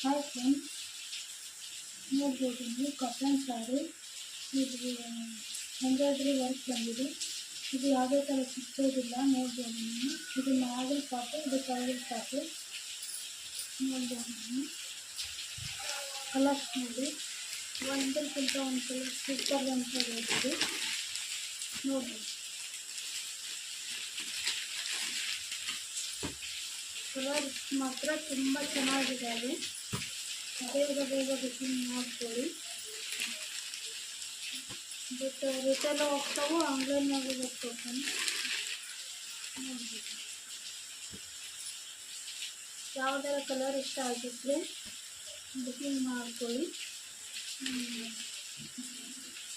Hi friends, ನೋಡ್ಬೋದು ನೀವು cotton sari. ಇದು ಎಂಬ್ರಾಯ್ಡ್ರಿ ವರ್ಕ್ ಬಂದಿದೆ. ಇದು ಯಾವುದೇ ಥರ ಸಿಕ್ಕೋದಿಲ್ಲ. ನೋಡ್ಬೋದು ನೀವು. ಇದು ಮ್ಯಾಗಲ್ ಪಾಟು, ಇದು ಕೆಳಗಲ್ ಪಾಟು. ನೋಡ್ಬೋದು ನೀವು. ಕಲರ್ಸ್ ನೋಡಿ, ಒಂದಕ್ಕಿಂತ ಒಂದು ಕಲರ್ ಸೂಪರ್ ಅಂತ ಹೇಳ್ಬೋದು. ನೋಡ್ಬೋದು, ಕಲರ್ ಮಾತ್ರ ತುಂಬ ಚೆನ್ನಾಗಿದ್ದಾವೆ. ಬೇಗ ಬುಕ್ಕಿಂಗ್ ಮಾಡ್ಕೊಳ್ಳಿ. ಬಟ್ ರಿಟೇಲ್ ಹೋಗ್ತಾವು, ಆನ್ಲೈನ್ನಾಗೂ ಹೋಗ್ತಾನೆ. ನೋಡ್ಬೋದು, ಯಾವುದರ ಕಲರ್ ಇಷ್ಟ ಆಗಿದ್ರೆ ಬುಕ್ಕಿಂಗ್ ಮಾಡ್ಕೊಳ್ಳಿ.